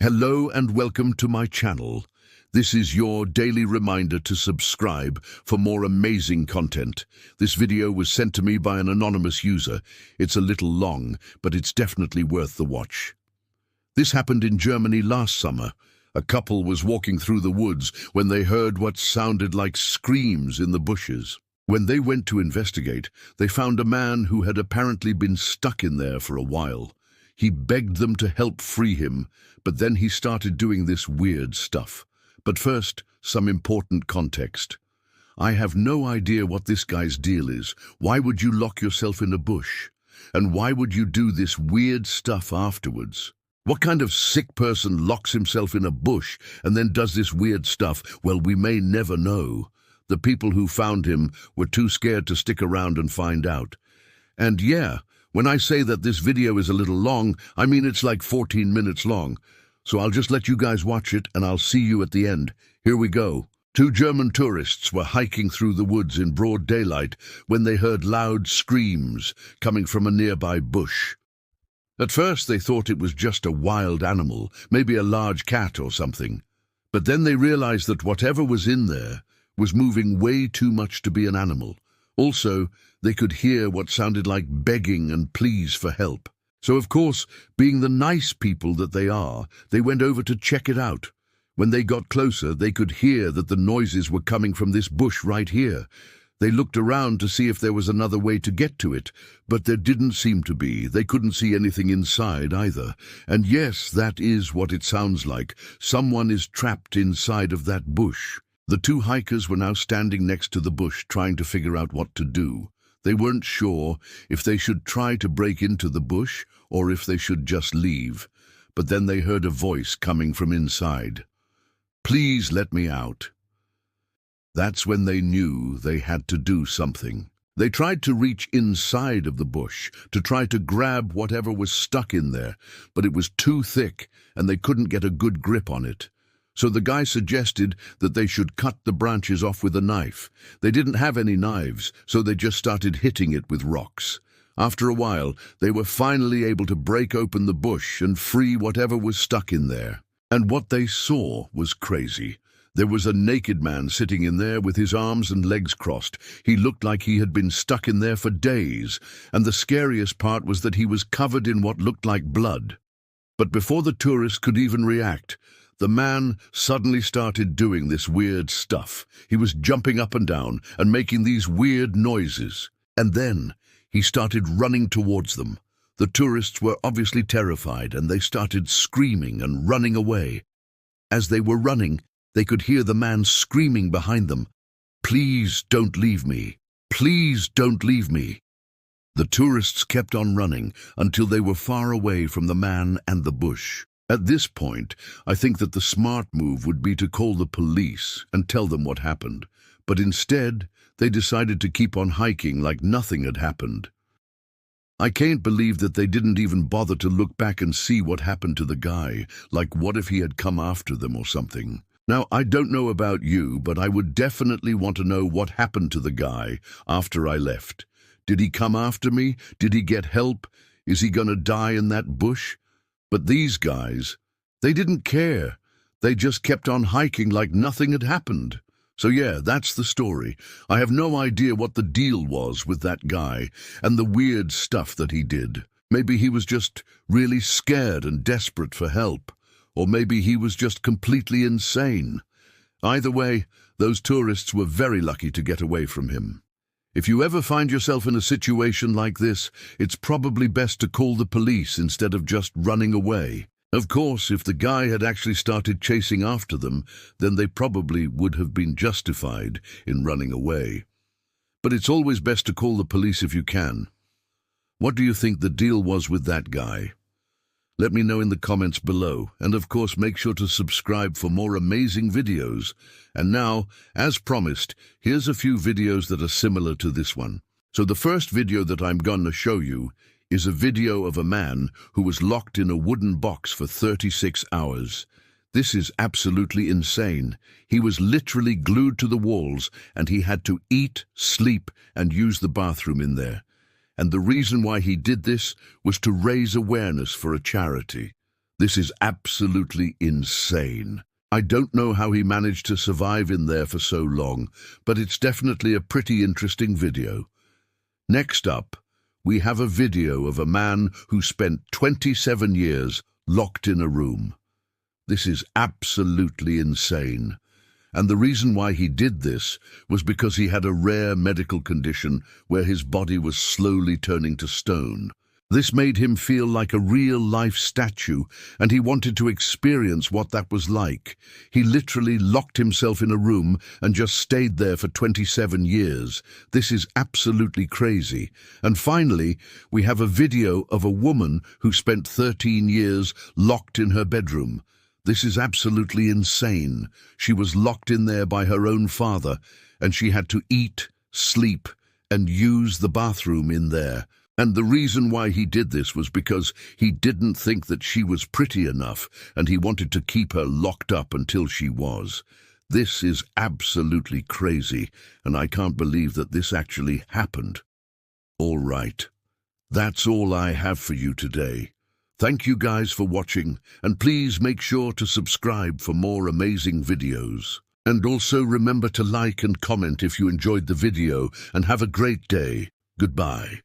Hello and welcome to my channel. This is your daily reminder to subscribe for more amazing content. This video was sent to me by an anonymous user. It's a little long, but it's definitely worth the watch. This happened in Germany last summer. A couple was walking through the woods when they heard what sounded like screams in the bushes. When they went to investigate, they found a man who had apparently been stuck in there for a while. He begged them to help free him, but then he started doing this weird stuff. But first, some important context. I have no idea what this guy's deal is. Why would you lock yourself in a bush? And why would you do this weird stuff afterwards? What kind of sick person locks himself in a bush and then does this weird stuff? Well, we may never know. The people who found him were too scared to stick around and find out. And yeah, when I say that this video is a little long, I mean it's like 14 minutes long. So I'll just let you guys watch it and I'll see you at the end. Here we go. Two German tourists were hiking through the woods in broad daylight when they heard loud screams coming from a nearby bush. At first they thought it was just a wild animal, maybe a large cat or something. But then they realized that whatever was in there was moving way too much to be an animal. Also, they could hear what sounded like begging and pleas for help. So, of course, being the nice people that they are, they went over to check it out. When they got closer, they could hear that the noises were coming from this bush right here. They looked around to see if there was another way to get to it, but there didn't seem to be. They couldn't see anything inside either. And yes, that is what it sounds like. Someone is trapped inside of that bush. The two hikers were now standing next to the bush trying to figure out what to do. They weren't sure if they should try to break into the bush or if they should just leave. But then they heard a voice coming from inside. "Please let me out." That's when they knew they had to do something. They tried to reach inside of the bush to try to grab whatever was stuck in there, but it was too thick and they couldn't get a good grip on it. So the guy suggested that they should cut the branches off with a knife. They didn't have any knives, so they just started hitting it with rocks. After a while, they were finally able to break open the bush and free whatever was stuck in there. And what they saw was crazy. There was a naked man sitting in there with his arms and legs crossed. He looked like he had been stuck in there for days, and the scariest part was that he was covered in what looked like blood. But before the tourists could even react, the man suddenly started doing this weird stuff. He was jumping up and down and making these weird noises. And then he started running towards them. The tourists were obviously terrified and they started screaming and running away. As they were running, they could hear the man screaming behind them, "Please don't leave me. Please don't leave me." The tourists kept on running until they were far away from the man and the bush. At this point, I think that the smart move would be to call the police and tell them what happened. But instead, they decided to keep on hiking like nothing had happened. I can't believe that they didn't even bother to look back and see what happened to the guy. Like, what if he had come after them or something? Now, I don't know about you, but I would definitely want to know what happened to the guy after I left. Did he come after me? Did he get help? Is he gonna die in that bush? But these guys, they didn't care. They just kept on hiking like nothing had happened. So yeah, that's the story. I have no idea what the deal was with that guy and the weird stuff that he did. Maybe he was just really scared and desperate for help. Or maybe he was just completely insane. Either way, those tourists were very lucky to get away from him. If you ever find yourself in a situation like this, it's probably best to call the police instead of just running away. Of course, if the guy had actually started chasing after them, then they probably would have been justified in running away. But it's always best to call the police if you can. What do you think the deal was with that guy? Let me know in the comments below, and of course make sure to subscribe for more amazing videos. And now, as promised, here's a few videos that are similar to this one. So the first video that I'm gonna show you is a video of a man who was locked in a wooden box for 36 hours. This is absolutely insane. He was literally glued to the walls and he had to eat, sleep, and use the bathroom in there. And the reason why he did this was to raise awareness for a charity. This is absolutely insane. I don't know how he managed to survive in there for so long, but it's definitely a pretty interesting video. Next up, we have a video of a man who spent 27 years locked in a room. This is absolutely insane. And the reason why he did this was because he had a rare medical condition where his body was slowly turning to stone. This made him feel like a real-life statue, and he wanted to experience what that was like. He literally locked himself in a room and just stayed there for 27 years. This is absolutely crazy. And finally, we have a video of a woman who spent 13 years locked in her bedroom. This is absolutely insane. She was locked in there by her own father, and she had to eat, sleep, and use the bathroom in there. And the reason why he did this was because he didn't think that she was pretty enough, and he wanted to keep her locked up until she was. This is absolutely crazy, and I can't believe that this actually happened. All right, that's all I have for you today. Thank you guys for watching, and please make sure to subscribe for more amazing videos. And also remember to like and comment if you enjoyed the video, and have a great day. Goodbye.